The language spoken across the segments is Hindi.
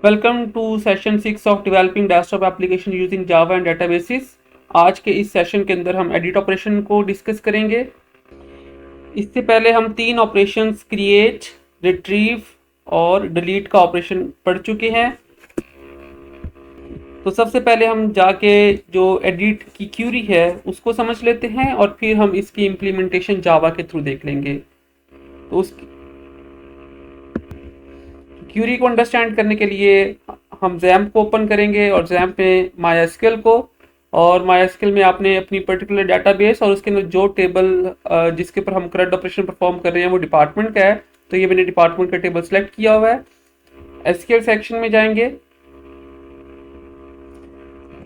Welcome to session 6 of developing desktop application using Java and databases. आज के इस सेशन के अंदर हम एडिट ऑपरेशन को डिस्कस करेंगे। इससे पहले हम तीन ऑपरेशंस क्रिएट, रिट्रीव और डिलीट का ऑपरेशन पढ़ चुके हैं। तो सबसे पहले हम जाके जो एडिट की क्यूरी है उसको समझ लेते हैं और फिर हम इसकी इम्प्लीमेंटेशन जावा के थ्रू देख लेंगे। तो उस क्यूरी को अंडरस्टैंड करने के लिए हम जैम्प को ओपन करेंगे और जैम्प में माईएसक्यूएल को, और माईएसक्यूएल में आपने अपनी पर्टिकुलर डाटाबेस और उसके अंदर जो टेबल जिसके ऊपर हम करंट ऑपरेशन परफॉर्म कर रहे हैं वो डिपार्टमेंट का है, तो ये मैंने डिपार्टमेंट का टेबल सेलेक्ट किया हुआ है। एसक्यूएल सेक्शन में जाएंगे।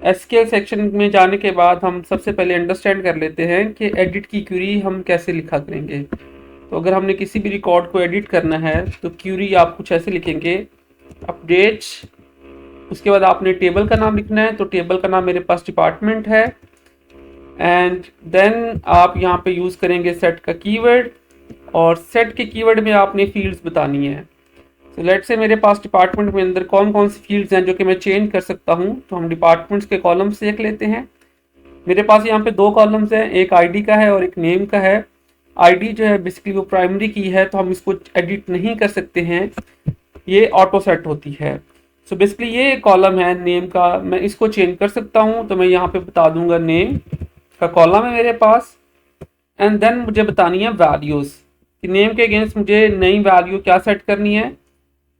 एसक्यूएल सेक्शन में जाने के बाद हम सबसे पहले अंडरस्टैंड कर लेते हैं कि एडिट की क्यूरी हम कैसे लिखा करेंगे। तो अगर हमने किसी भी रिकॉर्ड को एडिट करना है तो क्यूरी आप कुछ ऐसे लिखेंगे, अपडेट, उसके बाद आपने टेबल का नाम लिखना है, तो टेबल का नाम मेरे पास डिपार्टमेंट है, एंड देन आप यहाँ पे यूज़ करेंगे सेट का कीवर्ड, और सेट के कीवर्ड में आपने फील्ड्स बतानी है। तो लेट से मेरे पास डिपार्टमेंट में अंदर कौन कौन सी फील्ड्स हैं जो कि मैं चेंज कर सकता हूँ, तो हम डिपार्टमेंट्स के कॉलम्स देख लेते हैं। मेरे पास यहाँ पे दो कॉलम्स हैं, एक आईडी का है और एक नेम का है। आईडी जो है बेसिकली वो प्राइमरी की है, तो हम इसको एडिट नहीं कर सकते हैं, ये ऑटो सेट होती है। सो बेसिकली ये कॉलम है नेम का, मैं इसको चेंज कर सकता हूँ, तो मैं यहाँ पे बता दूंगा नेम का कॉलम है मेरे पास, एंड देन मुझे बतानी है वैल्यूज़ कि नेम के अगेंस्ट मुझे नई वैल्यू क्या सेट करनी है।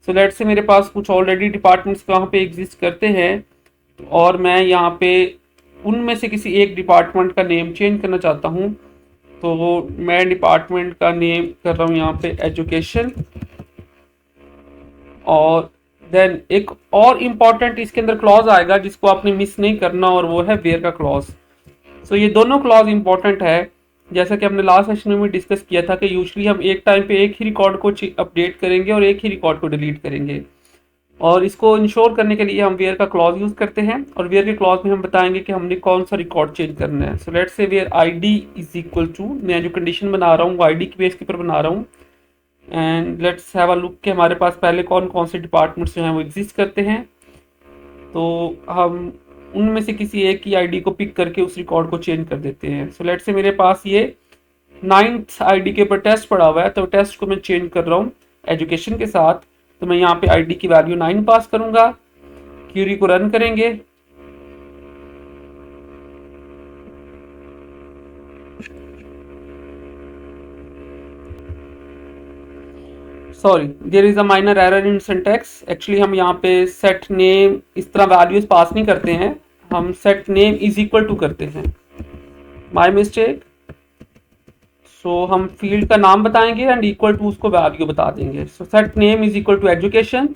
सो लेट से मेरे पास कुछ ऑलरेडी डिपार्टमेंट्स वहाँ पे एग्जिस्ट करते हैं और मैं यहाँ पे उनमें से किसी एक डिपार्टमेंट का नेम चेंज करना चाहता हूँ, तो मैं डिपार्टमेंट का नेम कर रहा हूँ यहाँ पे एजुकेशन। और देन एक और इम्पॉर्टेंट इसके अंदर क्लॉज आएगा जिसको आपने मिस नहीं करना, और वो है वेयर का क्लॉज। सो ये दोनों क्लॉज इंपॉर्टेंट है। जैसा कि हमने लास्ट सेशन में डिस्कस किया था कि यूजुअली हम एक टाइम पे एक ही रिकॉर्ड को अपडेट करेंगे और एक ही रिकॉर्ड को डिलीट करेंगे, और इसको इंश्योर करने के लिए हम वेयर का क्लॉज यूज़ करते हैं, और वेयर के क्लॉज में हम बताएंगे कि हमने कौन सा रिकॉर्ड चेंज करना है। So let's say where ID is equal to, मैं जो कंडीशन बना रहा हूँ आईडी की बेस के ऊपर बना रहा हूँ, and let's have a look कि हमारे पास पहले कौन कौन से डिपार्टमेंट्स जो हैं वो एग्जिस्ट करते हैं। तो हम उनमें से किसी एक की आईडी को पिक करके उस रिकॉर्ड को चेंज कर देते हैं। सो लेट्स से मेरे पास ये 9th आईडी के ऊपर टेस्ट पड़ा हुआ है, तो टेस्ट को मैं चेंज कर रहा हूँ एजुकेशन के साथ, तो मैं यहाँ पे आईडी की वैल्यू 9 पास करूँगा। क्यूरी को रन करेंगे। Sorry, there is a minor error in syntax. Actually हम यहाँ पे सेट नेम इस तरह वैल्यूज पास नहीं करते हैं, हम set name is equal to करते हैं, माय मिस्टेक। सो हम फील्ड का नाम बताएंगे एंड इक्वल टू उसको वैल्यू बता देंगे। So set name is equal to education,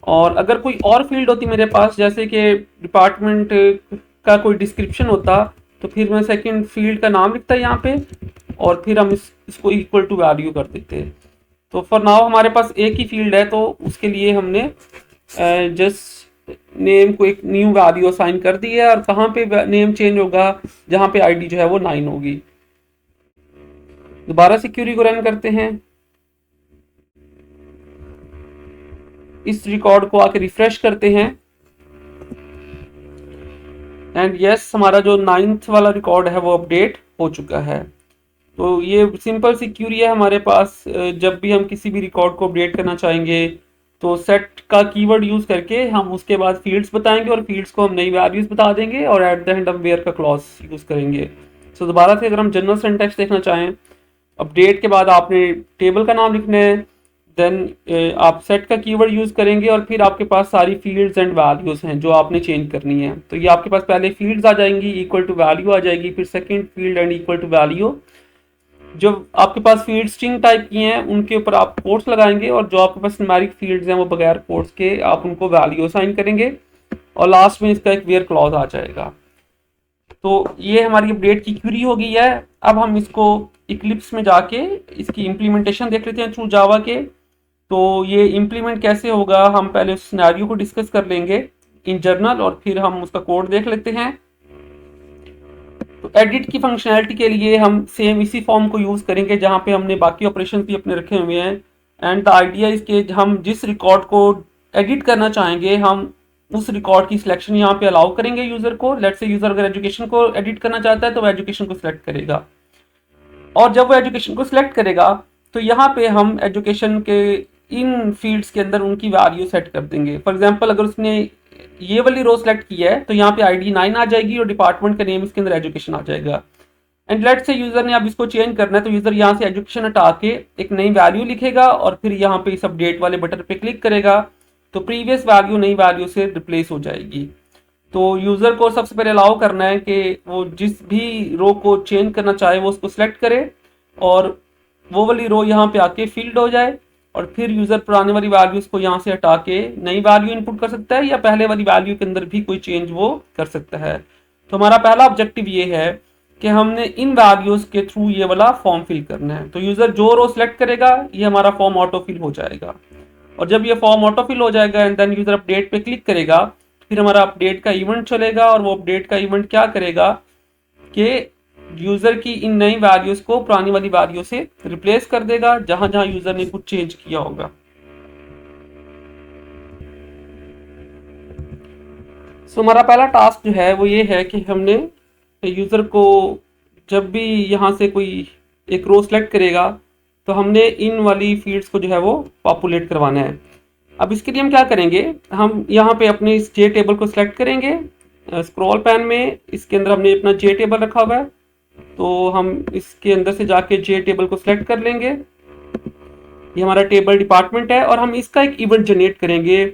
और अगर कोई और फील्ड होती मेरे पास जैसे कि डिपार्टमेंट का कोई डिस्क्रिप्शन होता, तो फिर मैं सेकंड फील्ड का नाम लिखता यहाँ पे और फिर हम इसको इक्वल टू वैल्यू कर देते। तो फॉर नाउ हमारे पास एक ही फील्ड है, तो उसके लिए हमने जस्ट नेम को एक न्यू वैल्यू असाइन कर दी है, और कहाँ पे नेम चेंज होगा, जहाँ पे आईडी जो है वो 9 होगी। दोबारा से क्यूरी को रन करते हैं, इस रिकॉर्ड को आके रिफ्रेश करते हैं, एंड यस हमारा जो 9th वाला रिकॉर्ड है वो अपडेट हो चुका है। तो ये सिंपल सी क्यूरी है हमारे पास। जब भी हम किसी भी रिकॉर्ड को अपडेट करना चाहेंगे तो सेट का कीवर्ड यूज़ करके हम उसके बाद फील्ड्स बताएंगे और फील्ड्स को हम नई वैल्यूज़ बता देंगे, और एट द एंड हम वेयर का क्लॉज यूज़ करेंगे। सो दोबारा से अगर हम जनरल सिंटैक्स देखना चाहें, अपडेट के बाद आपने टेबल का नाम लिखना है, देन आप सेट का कीवर्ड यूज़ करेंगे और फिर आपके पास सारी फील्ड्स एंड वैल्यूज़ हैं जो आपने चेंज करनी है। तो ये आपके पास पहले फील्ड्स आ जाएंगी, इक्वल टू वैल्यू आ जाएगी, फिर second field and equal to value. जो आपके पास फील्ड स्ट्रिंग टाइप की हैं उनके ऊपर आप कोट्स लगाएंगे, और जो आपके पास न्यूमेरिक फील्ड्स हैं वो बगैर कोट्स के आप उनको वैल्यू असाइन करेंगे, और लास्ट में इसका एक वेयर क्लॉज आ जाएगा। तो ये हमारी अपडेट की क्यूरी हो गई है। अब हम इसको इक्लिप्स में जाके इसकी इम्प्लीमेंटेशन देख लेते हैं थ्रू जावा के। तो ये इम्प्लीमेंट कैसे होगा, हम पहले उस सिनेरियो को डिस्कस कर लेंगे इन जर्नल, और फिर हम उसका कोड देख लेते हैं। तो एडिट की फंक्शनैलिटी के लिए हम सेम इसी फॉर्म को यूज़ करेंगे जहाँ पे हमने बाकी ऑपरेशन भी अपने रखे हुए हैं, एंड द आइडिया इज के हम जिस रिकॉर्ड को एडिट करना चाहेंगे, हम उस रिकॉर्ड की सिलेक्शन यहाँ पे अलाउ करेंगे यूजर को। लेट्स से यूजर अगर एजुकेशन को एडिट करना चाहता है तो वो एजुकेशन को सिलेक्ट करेगा, और जब वो एजुकेशन को सिलेक्ट करेगा तो यहाँ पे हम एजुकेशन के इन फील्ड्स के अंदर उनकी वैल्यू सेट कर देंगे। फॉर एग्जांपल अगर उसने ये वाली रो सेलेक्ट की है तो यहाँ पे आईडी 9 आ जाएगी और डिपार्टमेंट का नेम इसके अंदर एजुकेशन आ जाएगा। एंड लेट्स से यूजर ने अब इसको चेंज करना है तो यूजर यहाँ से एजुकेशन हटा के एक नई वैल्यू लिखेगा और फिर यहाँ पे इस अपडेट वाले बटन पे क्लिक करेगा तो प्रीवियस वैल्यू नई वैल्यू से रिप्लेस हो जाएगी। तो यूजर को सबसे पहले अलाउ करना है कि वो जिस भी रो को चेंज करना चाहे वो उसको सिलेक्ट करे और वो वाली रो यहाँ पे आके फील्ड हो जाए, और फिर यूजर पुराने वाली वैल्यूज को यहाँ से हटा के नई वैल्यू इनपुट कर सकता है या पहले वाली वैल्यू के अंदर भी कोई चेंज वो कर सकता है। तो हमारा पहला ऑब्जेक्टिव ये है कि हमने इन वैल्यूज के थ्रू ये वाला फॉर्म फिल करना है। तो यूजर जो रो सिलेक्ट करेगा ये हमारा फॉर्म ऑटो फिल हो जाएगा, और जब ये फॉर्म ऑटो फिल हो जाएगा एंड देन यूजर अपडेट पे क्लिक करेगा फिर हमारा अपडेट का इवेंट चलेगा, और वो अपडेट का इवेंट क्या करेगा कि यूजर की इन नई वैल्यूज को पुरानी वाली वैल्यू से रिप्लेस कर देगा जहां जहां यूजर ने कुछ चेंज किया होगा। सो हमारा पहला टास्क जो है वो ये है कि हमने यूजर को जब भी यहाँ से कोई एक रो सेलेक्ट करेगा तो हमने इन वाली फील्ड्स को जो है वो पॉपुलेट करवाना है। अब इसके लिए हम क्या करेंगे, हम यहाँ पे अपने इस जे टेबल को सिलेक्ट करेंगे, स्क्रॉल पैन में इसके अंदर हमने अपना जे टेबल रखा हुआ है तो हम इसके अंदर से जाके जे टेबल को सिलेक्ट कर लेंगे। ये हमारा टेबल डिपार्टमेंट है और हम इसका एक इवेंट जनरेट करेंगे,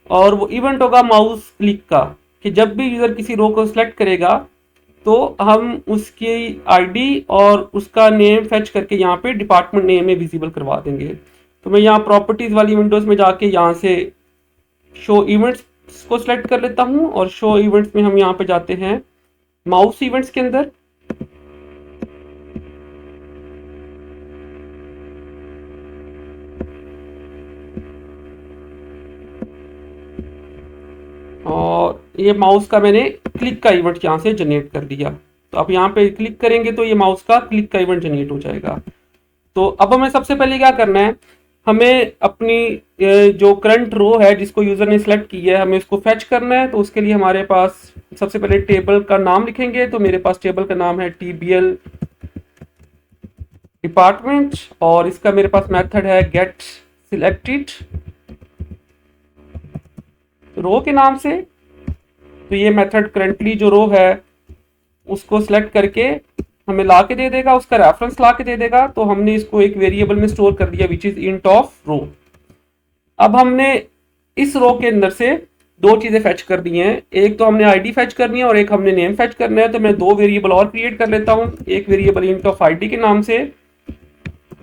और वो इवेंट होगा माउस क्लिक का, कि जब भी यूजर किसी रो को सिलेक्ट करेगा तो हम उसकी आईडी और उसका नेम फेच करके यहाँ पे डिपार्टमेंट नेम में विजिबल करवा देंगे। तो मैं यहाँ प्रॉपर्टीज वाली विंडोज में जाके यहाँ से शो इवेंट्स को सिलेक्ट कर लेता हूँ, और शो इवेंट्स में हम यहाँ पे जाते हैं माउस इवेंट्स के अंदर, और ये माउस का मैंने क्लिक का इवेंट यहाँ से जनरेट कर दिया। तो आप यहाँ पे क्लिक करेंगे तो ये माउस का क्लिक का इवेंट जनरेट हो जाएगा। तो अब हमें सबसे पहले क्या करना है, हमें अपनी जो करंट रो है जिसको यूजर ने सिलेक्ट की है हमें उसको फेच करना है। तो उसके लिए हमारे पास सबसे पहले टेबल का नाम लिखेंगे, तो मेरे पास टेबल का नाम है TBL डिपार्टमेंट, और इसका मेरे पास मेथड है गेट सिलेक्टेड रो के नाम से। तो ये मेथड करंटली जो रो है उसको सिलेक्ट करके हमें ला के दे देगा, उसका रेफरेंस ला के दे देगा। तो हमने इसको एक वेरिएबल में स्टोर कर दिया विच इज इंट ऑफ रो। अब हमने इस रो के अंदर से दो चीजें फेच कर दी हैं, एक तो हमने आईडी फेच करनी है और एक हमने नेम फेच करना है। तो मैं दो वेरिएबल और क्रिएट कर लेता हूँ, एक वेरिएबल इंट ऑफ आईडी के नाम से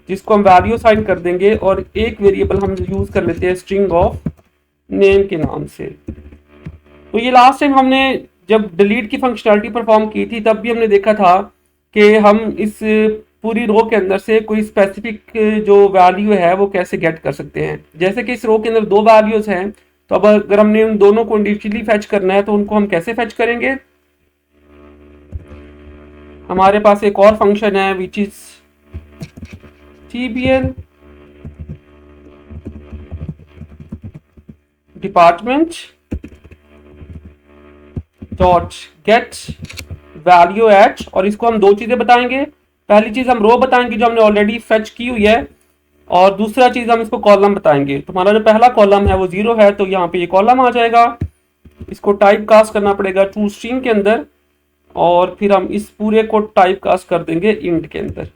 जिसको हम वैल्यू साइन कर देंगे, और एक वेरिएबल हम यूज कर लेते हैं स्ट्रिंग ऑफ नेम के नाम से। तो ये लास्ट टाइम हमने जब डिलीट की फंक्शनैलिटी परफॉर्म की थी तब भी हमने देखा था कि हम इस पूरी रो के अंदर से कोई स्पेसिफिक जो वैल्यू है वो कैसे गेट कर सकते हैं। जैसे कि इस रो के अंदर दो वैल्यूज हैं, तो अब अगर हमने उन दोनों को इंडिविजुअली फेच करना है तो उनको हम कैसे फेच करेंगे। हमारे पास एक और फंक्शन है which is TBL department dot get value at, और इसको हम दो चीजें बताएंगे। पहली चीज हम रो बताएंगे जो हमने ऑलरेडी फेच की हुई है, और दूसरा चीज हम इसको कॉलम बताएंगे। तो हमारा जो पहला कॉलम है वो 0 है, तो यहाँ पे ये कॉलम आ जाएगा। इसको टाइप कास्ट करना पड़ेगा टू स्ट्रिंग के अंदर, और फिर हम इस पूरे को टाइप कास्ट कर देंगे इंट के अंदर।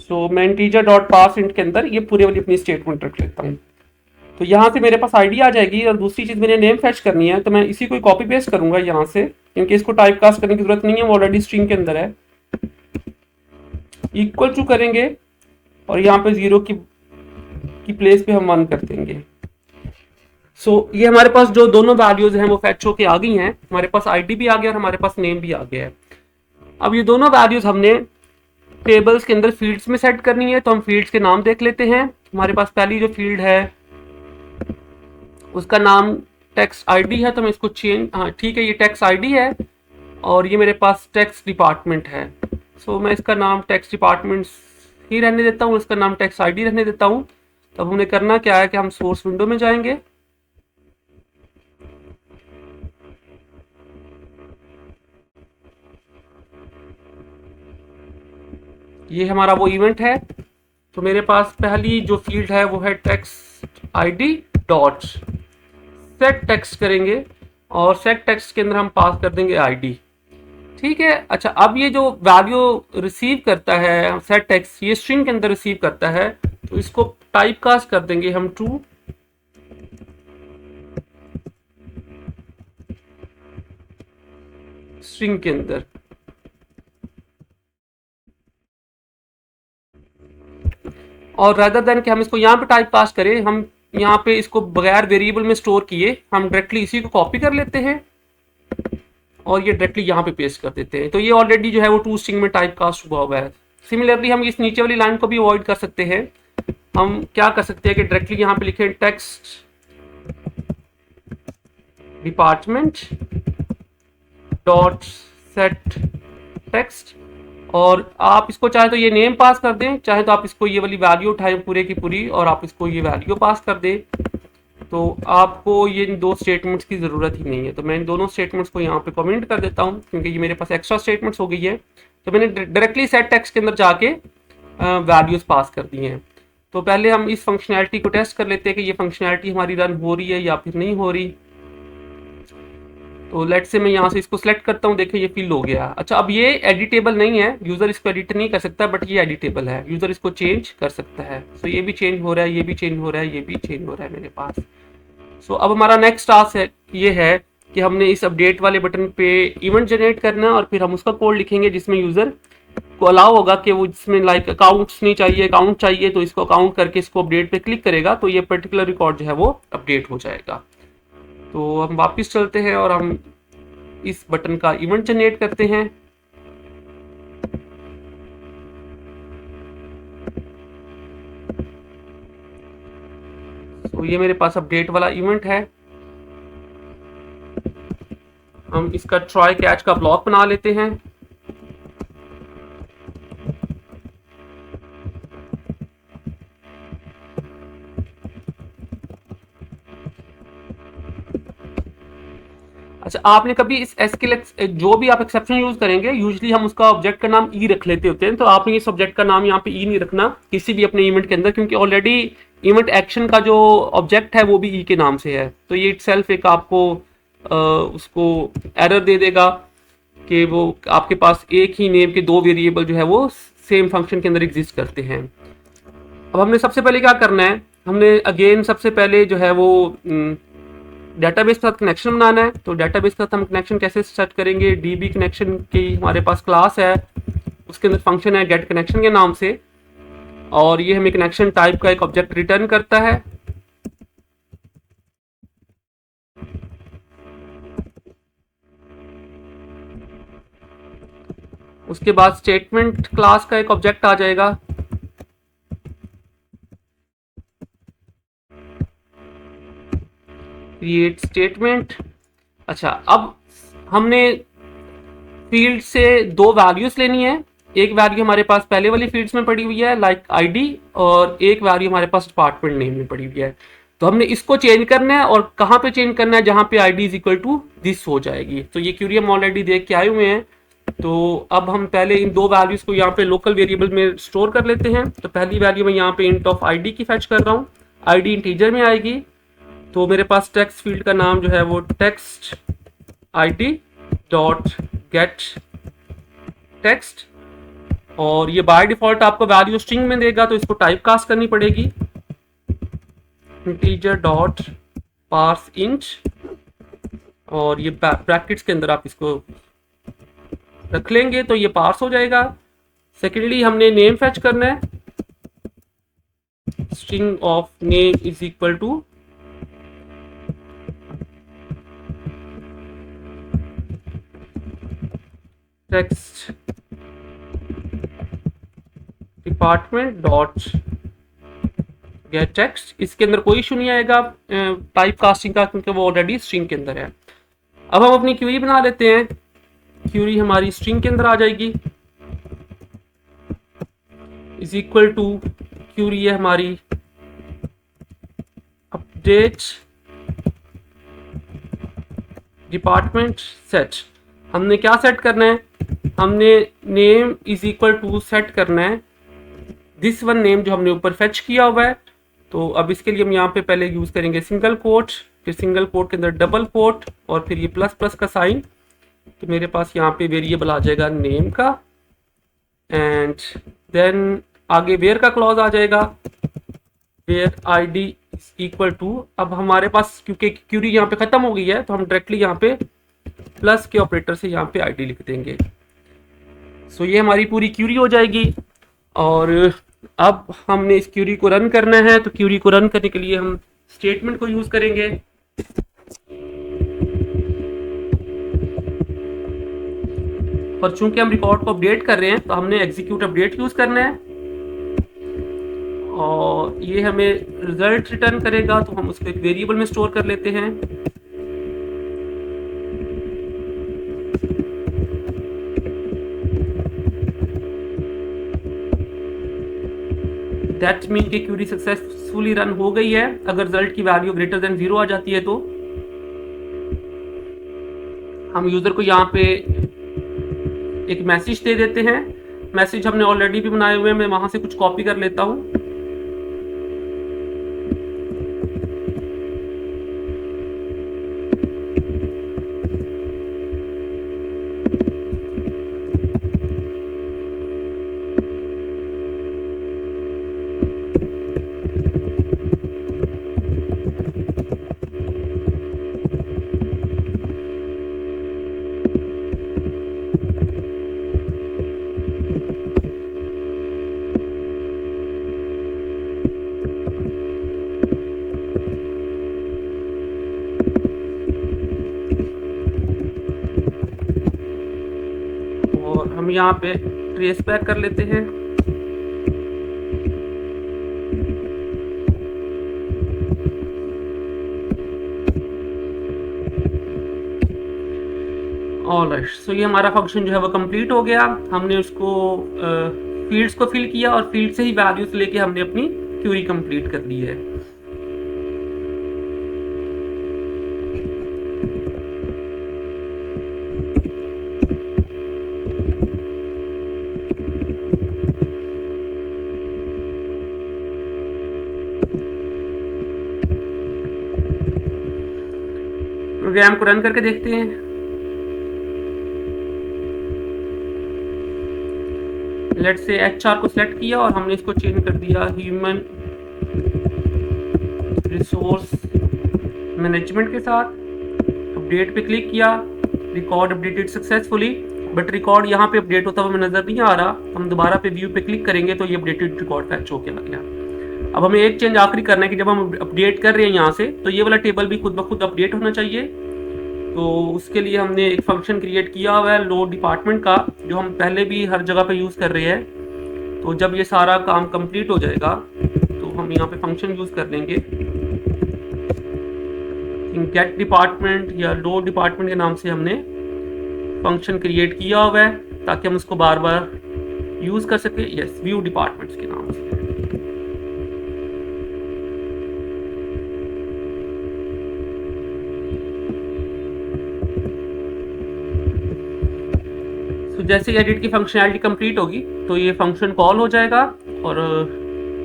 तो मैं इंटीजर डॉट पास इंट के अंदर ये पूरे वाली अपनी स्टेटमेंट रख लेता हूँ। तो यहाँ से मेरे पास आईडी आ जाएगी, और दूसरी चीज मैंने नेम फेच करनी है, तो मैं इसी को कॉपी पेस्ट करूंगा यहाँ से, क्योंकि इसको टाइप कास्ट करने की जरूरत नहीं है, वो ऑलरेडी स्ट्रिंग के अंदर है। इक्वल टू करेंगे और यहाँ पे 0 की प्लेस पे हम 1 कर देंगे। ये हमारे पास जो दोनों वैल्यूज हैं वो फैच होके आ गई हैं, हमारे पास आईडी भी आ गया और हमारे पास नेम भी आ गया है। अब ये दोनों वैल्यूज हमने टेबल्स के अंदर फील्ड्स में सेट करनी है, तो हम फील्ड्स के नाम देख लेते हैं। हमारे पास पहली जो फील्ड है उसका नाम टेक्स्ट आईडी है, तो मैं इसको चेंज, हाँ ठीक है, ये टेक्स्ट आईडी है और ये मेरे पास टेक्स्ट डिपार्टमेंट है। मैं इसका नाम टेक्स्ट डिपार्टमेंट ही रहने देता हूँ, इसका नाम टेक्स्ट आईडी रहने देता हूँ। तब हमने करना क्या है कि हम सोर्स विंडो में जाएंगे, ये हमारा वो इवेंट है। तो मेरे पास पहली जो फील्ड है वो है text ID dot set text करेंगे और सेट टेक्स्ट के अंदर हम पास कर देंगे आईडी। ठीक है, अच्छा अब ये जो वैल्यू रिसीव करता है सेट टेक्स्ट, ये स्ट्रिंग के अंदर रिसीव करता है, तो इसको टाइप कास्ट कर देंगे हम ट्रू। स्ट्रिंग के अंदर और रादर देन कि हम इसको यहाँ पे टाइप कास्ट करें, हम यहाँ पे इसको बगैर वेरिएबल में स्टोर किए हम डायरेक्टली इसी को कॉपी कर लेते हैं और ये डायरेक्टली यहाँ पे पेस्ट कर देते हैं। तो ये ऑलरेडी जो है वो टू स्ट्रिंग में टाइप कास्ट हुआ है। सिमिलरली हम इस नीचे वाली लाइन को भी अवॉइड कर सकते हैं। हम क्या कर सकते हैं कि डायरेक्टली यहाँ पे लिखें text department dot set text और आप इसको चाहे तो ये नेम पास कर दें, चाहे तो आप इसको ये वाली वैल्यू उठाएं पूरे की पूरी और आप इसको ये वैल्यू पास कर दें। तो आपको ये दो स्टेटमेंट्स की ज़रूरत ही नहीं है। तो मैं इन दोनों स्टेटमेंट्स को यहाँ पे कमेंट कर देता हूँ क्योंकि ये मेरे पास एक्स्ट्रा स्टेटमेंट्स हो गई है। तो मैंने डायरेक्टली सेट टेक्स्ट के अंदर जाके वैल्यूज़ पास कर दी हैं। तो पहले हम इस फंक्शनैलिटी को टेस्ट कर लेते हैं कि ये फंक्शनैलिटी हमारी रन हो रही है या फिर नहीं हो रही। तो लेट से मैं यहाँ से इसको सिलेक्ट करता हूँ, देखिए ये फिल हो गया। अच्छा अब ये एडिटेबल नहीं है, यूज़र इसको एडिट नहीं कर सकता, बट ये एडिटेबल है, यूज़र इसको चेंज कर सकता है। ये भी चेंज हो रहा है, ये भी चेंज हो रहा है, ये भी चेंज हो रहा है मेरे पास। अब हमारा नेक्स्ट टास्क है ये है कि हमने इस अपडेट वाले बटन पे इवेंट जनरेट करना है और फिर हम उसका कोड लिखेंगे जिसमें यूज़र को अलाउ होगा कि वो जिसमें लाइक अकाउंट्स नहीं चाहिए, अकाउंट चाहिए, तो इसको अकाउंट करके इसको अपडेट पे क्लिक करेगा तो ये पर्टिकुलर रिकॉर्ड जो है वो अपडेट हो जाएगा। तो हम वापस चलते हैं और हम इस बटन का इवेंट जनरेट करते हैं। ये मेरे पास अपडेट वाला इवेंट है। हम इसका ट्राई कैच का ब्लॉक बना लेते हैं। अच्छा आपने कभी इस एसक्यूएल जो भी आप एक्सेप्शन यूज करेंगे यूजुअली हम उसका ऑब्जेक्ट का नाम ई रख लेते होते हैं, तो आपने इस ऑब्जेक्ट का नाम यहाँ पे ई नहीं रखना किसी भी अपने इवेंट के अंदर, क्योंकि ऑलरेडी इवेंट एक्शन का जो ऑब्जेक्ट है वो भी ई के नाम से है। तो ये इटसेल्फ एक आपको उसको एरर दे देगा कि वो आपके पास एक ही नेम के दो वेरिएबल जो है वो सेम फंक्शन के अंदर एग्जिस्ट करते हैं। अब हमने सबसे पहले क्या करना है, हमने अगेन सबसे पहले जो है वो डेटाबेस के साथ कनेक्शन बनाना है। तो डेटाबेस के साथ हम कनेक्शन कैसे सेट करेंगे, डीबी कनेक्शन की हमारे पास क्लास है, उसके अंदर फंक्शन है गेट कनेक्शन के नाम से और ये हमें कनेक्शन टाइप का एक ऑब्जेक्ट रिटर्न करता है। उसके बाद स्टेटमेंट क्लास का एक ऑब्जेक्ट आ जाएगा। Create statement. अच्छा अब हमने फील्ड से दो वैल्यूज लेनी है, एक वैल्यू हमारे पास पहले वाली फील्ड्स में पड़ी हुई है लाइक आईडी और एक वैल्यू हमारे पास डिपार्टमेंट नेम में पड़ी हुई है। तो हमने इसको चेंज करना है और कहाँ पे चेंज करना है, जहाँ पे ID is equal to this हो जाएगी। तो ये क्यूरी हम ऑलरेडी देख के आए हुए हैं। तो अब हम पहले इन दो वैल्यूज को यहाँ पे लोकल वेरिएबल में स्टोर कर लेते हैं। तो पहली वैल्यू मैं यहाँ पे इंट ऑफ आईडी की फैच कर रहा हूँ, आईडी इंटीजर में आएगी। तो मेरे पास टेक्स्ट फील्ड का नाम जो है वो text ID dot get text और ये बाय डिफॉल्ट आपको वैल्यू स्ट्रिंग में देगा, तो इसको टाइप कास्ट करनी पड़ेगी इंटीजर डॉट पार्स इंट और ये ब्रैकेट्स के अंदर आप इसको रख लेंगे तो ये पार्स हो जाएगा। सेकेंडली हमने नेम फैच करना है, string of name is equal to text department dot get text, इसके अंदर कोई इशू नहीं आएगा टाइप कास्टिंग का, क्योंकि वो ऑलरेडी स्ट्रिंग के अंदर है। अब हम अपनी क्यूरी बना लेते हैं। क्यूरी हमारी स्ट्रिंग के अंदर आ जाएगी, इज इक्वल टू क्यूरी है हमारी अपडेट डिपार्टमेंट सेट। हमने क्या सेट करना है, हमने name is equal to set करना है दिस वन नेम जो हमने ऊपर फेच किया हुआ है। तो अब इसके लिए हम यहाँ पे पहले यूज करेंगे सिंगल कोट, फिर सिंगल कोट के अंदर डबल कोट और फिर ये प्लस प्लस का साइन। तो मेरे पास यहाँ पे वेरिएबल आ जाएगा नेम का, एंड देन आगे वेयर का क्लॉज आ जाएगा, where ID is equal to. अब हमारे पास क्योंकि क्यूरी यहाँ पे खत्म हो गई है तो हम डायरेक्टली यहाँ पे प्लस के ऑपरेटर से यहाँ पे आईडी लिख देंगे। सो ये हमारी पूरी क्यूरी हो जाएगी। और अब हमने इस क्यूरी को रन करना है, तो क्यूरी को रन करने के लिए हम स्टेटमेंट को यूज करेंगे। और चूंकि हम रिकॉर्ड को अपडेट कर रहे हैं तो हमने एग्जीक्यूट अपडेट यूज करना है, और ये हमें रिजल्ट रिटर्न करेगा, तो हम उसको एक वेरिएबल में स्टोर कर लेते हैं। दैट मीन कि क्यूरी सक्सेसफुली रन हो गई है। अगर रिजल्ट की वैल्यू ग्रेटर देन 0 आ जाती है तो हम यूजर को यहाँ पे एक मैसेज दे देते हैं। मैसेज हमने ऑलरेडी भी बनाए हुए हैं, मैं वहां से कुछ कॉपी कर लेता हूं। हम यहाँ पे ट्रेस बैक कर लेते हैं। ऑलराइट, सो ये हमारा फंक्शन जो है वो कंप्लीट हो गया। हमने उसको फील्ड्स को फिल किया और फील्ड से ही वैल्यूज लेके हमने अपनी क्यूरी कंप्लीट कर ली है। प्रोग्राम को रन करके देखते हैं। लेट्स से HR को सिलेक्ट किया और हमने इसको चेंज कर दिया ह्यूमन रिसोर्स मैनेजमेंट के साथ। अपडेट पे क्लिक किया, record updated successfully, but record यहाँ पे अपडेट होता हुआ हमें नजर नहीं आ रहा। हम दोबारा पे व्यू पे क्लिक करेंगे तो ये अपडेटेड रिकॉर्ड फैच होके आ गया। अब हमें एक चेंज आखिरी करना है कि जब हम अपडेट कर रहे हैं यहाँ से, तो ये वाला टेबल भी खुद ब खुद अपडेट होना चाहिए। तो उसके लिए हमने एक फंक्शन क्रिएट किया हुआ है लोड डिपार्टमेंट का, जो हम पहले भी हर जगह पे यूज कर रहे हैं। तो जब ये सारा काम कंप्लीट हो जाएगा तो हम यहाँ पे फंक्शन यूज कर लेंगे गेट डिपार्टमेंट या लोड डिपार्टमेंट के नाम से हमने फंक्शन क्रिएट किया हुआ है, ताकि हम उसको बार बार यूज कर सके। यस, व्यू डिपार्टमेंट्स के नाम से। तो जैसे एडिट की फंक्शनैलिटी कंप्लीट होगी तो ये फंक्शन कॉल हो जाएगा और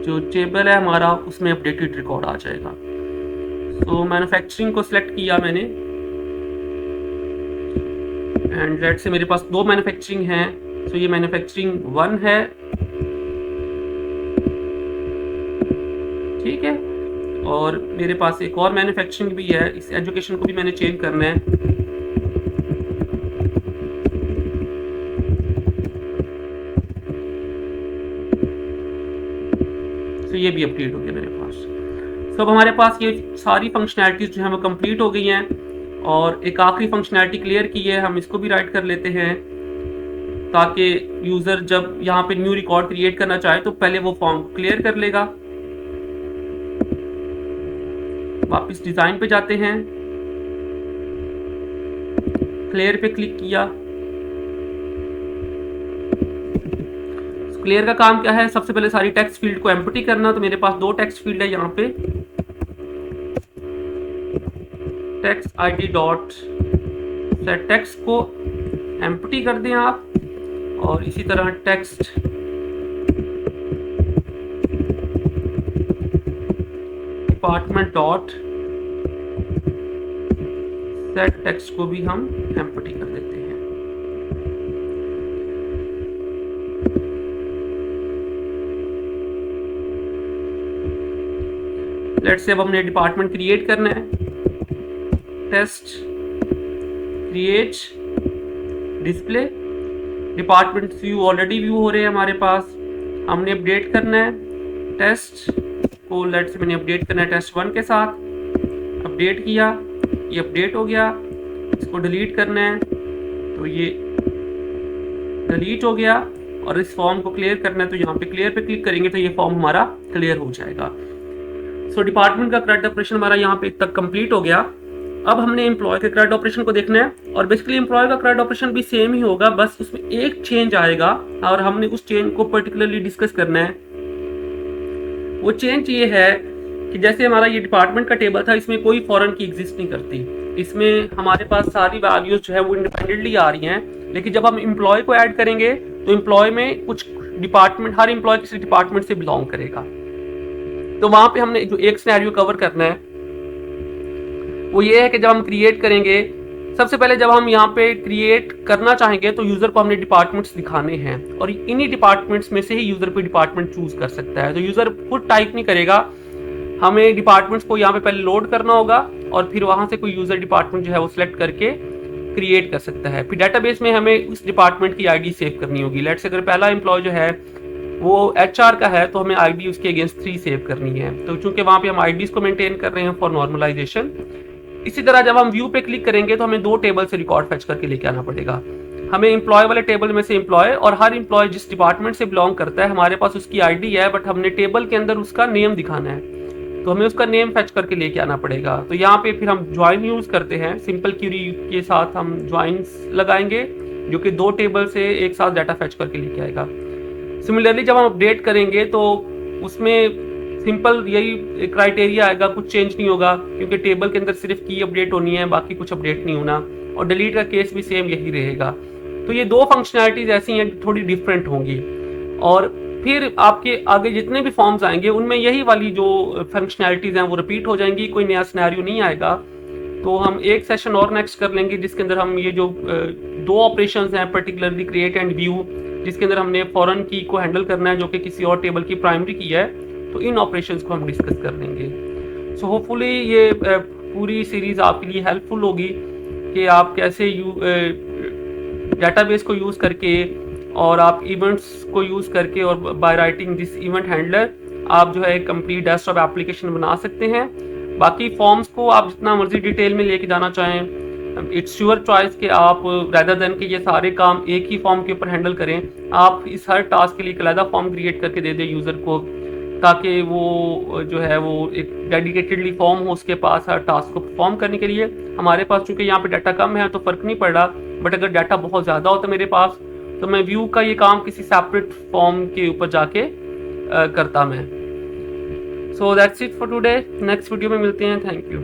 जो टेबल है हमारा उसमें अपडेटेड रिकॉर्ड आ जाएगा। तो मैन्युफैक्चरिंग को सिलेक्ट किया मैंने, एंड लेट से मेरे पास 2 मैन्युफैक्चरिंग है। तो ये मैन्युफैक्चरिंग 1 है, ठीक है, और मेरे पास एक और मैन्युफैक्चरिंग भी है। इस एजुकेशन को भी मैंने चेंज करना है। तो ये भी अपडेट हो गया मेरे पास। तो अब हमारे पास ये सारी फंक्शनैलिटीज जो है वो कंप्लीट हो गई हैं, और एक आखिरी फंक्शनैलिटी क्लियर की है, हम इसको भी राइट कर लेते हैं। ताकि यूज़र जब यहाँ पे न्यू रिकॉर्ड क्रिएट करना चाहे तो पहले वो फॉर्म क्लियर कर लेगा। वापस डिज़ाइन पे जाते हैं, क्लियर पे क्लिक किया। क्लियर का काम क्या है, सबसे पहले सारी टेक्स्ट फील्ड को एम्प्टी करना। तो मेरे पास 2 टेक्स्ट फील्ड है यहाँ पे, text id dot set text को एम्प्टी कर दें आप, और इसी तरह text department dot set text को भी हम एम्प्टी कर देते हैं। लेट्स से अब हमने डिपार्टमेंट क्रिएट करना है, test create display. Department view already view हो रहे हैं हमारे पास, हमने अपडेट करना है टेस्ट को। लेट्स से मैंने अपडेट करना है टेस्ट 1 के साथ, अपडेट किया, ये अपडेट हो गया। इसको डिलीट करना है तो ये डिलीट हो गया, और इस फॉर्म को क्लियर करना है तो यहाँ पे क्लियर पे क्लिक करेंगे तो ये फॉर्म हमारा क्लियर हो जाएगा। सो डिपार्टमेंट का क्रेडिट ऑपरेशन हमारा यहाँ पे तक कंप्लीट हो गया। अब हमने एम्प्लॉय के क्रेडिट ऑपरेशन को देखना है, और बेसिकली एम्प्लॉय का क्रेडिट ऑपरेशन भी सेम ही होगा, बस उसमें एक चेंज आएगा और हमने उस चेंज को पर्टिकुलरली डिस्कस करना है। वो चेंज ये है कि जैसे हमारा ये डिपार्टमेंट का टेबल था, इसमें कोई फॉरेन की एग्जिस्ट नहीं करती, इसमें हमारे पास सारी वैल्यूज जो है वो इंडिपेंडेंटली आ रही हैं। लेकिन जब हम एम्प्लॉय को ऐड करेंगे तो एम्प्लॉय में कुछ डिपार्टमेंट, हर एम्प्लॉय किसी डिपार्टमेंट से बिलोंग करेगा। तो वहां पे हमने जो एक सिनेरियो कवर करना है वो ये है कि जब हम क्रिएट करेंगे, सबसे पहले जब हम यहाँ पे क्रिएट करना चाहेंगे तो यूजर को हमने डिपार्टमेंट्स दिखाने हैं, और इन्हीं डिपार्टमेंट्स में से ही यूजर कोई डिपार्टमेंट चूज कर सकता है। तो यूजर खुद टाइप नहीं करेगा, हमें डिपार्टमेंट्स को यहाँ पे पहले लोड करना होगा, और फिर वहां से कोई यूजर डिपार्टमेंट जो है वो सिलेक्ट करके क्रिएट कर सकता है। फिर डाटाबेस में हमें उस डिपार्टमेंट की आईडी सेव करनी होगी। लेट्स से अगर पहला एम्प्लॉय जो है वो HR का है तो हमें आईडी उसके अगेंस्ट 3 सेव करनी है। तो चूंकि वहां पे हम आईडीज को मेंटेन कर रहे हैं फॉर नॉर्मलाइजेशन। इसी तरह जब हम व्यू पे क्लिक करेंगे तो हमें 2 टेबल से रिकॉर्ड फेच करके लेके आना पड़ेगा। हमें एम्प्लॉय वाले टेबल में से एम्प्लॉय, और हर एम्प्लॉय जिस डिपार्टमेंट से बिलोंग करता है हमारे पास उसकी आईडी है, बट हमने टेबल के अंदर उसका नेम दिखाना है, तो हमें उसका नेम फेच करके लेके आना पड़ेगा। तो यहाँ पे फिर हम ज्वाइन यूज करते हैं, सिंपल क्यूरी के साथ हम ज्वाइंस लगाएंगे जो कि 2 टेबल से एक साथ डाटा फेच करके लेके आएगा। सिमिलरली जब हम अपडेट करेंगे तो उसमें सिंपल यही क्राइटेरिया आएगा, कुछ चेंज नहीं होगा क्योंकि टेबल के अंदर सिर्फ की अपडेट होनी है, बाकी कुछ अपडेट नहीं होना, और डिलीट का केस भी सेम यही रहेगा। तो ये 2 फंक्शनैलिटीज ऐसी हैं थोड़ी डिफरेंट होंगी, और फिर आपके आगे जितने भी फॉर्म्स आएंगे उनमें यही वाली जो फंक्शनैलिटीज हैं वो रिपीट हो जाएंगी, कोई नया सिनेरियो नहीं आएगा। तो हम एक सेशन और नेक्स्ट कर लेंगे जिसके अंदर हम ये जो 2 ऑपरेशंस हैं, पर्टिकुलरली क्रिएट एंड व्यू, जिसके अंदर हमने फॉरेन की को हैंडल करना है जो कि किसी और टेबल की प्राइमरी की है, तो इन ऑपरेशंस को हम डिस्कस कर लेंगे। सो होपफुली ये पूरी सीरीज आपके लिए हेल्पफुल होगी कि आप कैसे डेटाबेस को यूज़ करके और आप इवेंट्स को यूज़ करके और by writing this event handler आप जो है कंप्लीट डेस्कटॉप एप्लीकेशन बना सकते हैं। बाकी फॉर्म्स को आप जितना मर्जी डिटेल में लेके जाना चाहें, इट्स योर चॉइस कि आप रेदर देन कि ये सारे काम एक ही फॉर्म के ऊपर हैंडल करें, आप इस हर टास्क के लिए एक अलग फॉर्म क्रिएट करके दे दें यूज़र को, ताकि वो जो है वो एक डेडिकेटेडली फॉर्म हो उसके पास हर टास्क को परफॉर्म करने के लिए। हमारे पास चूंकि यहाँ पे डाटा कम है तो फ़र्क नहीं पड़ रहा, बट अगर डाटा बहुत ज़्यादा होता मेरे पास तो मैं व्यू का ये काम किसी सेपरेट फॉर्म के ऊपर जाके करता मैं। So that's it for today, next video में मिलते हैं। Thank you.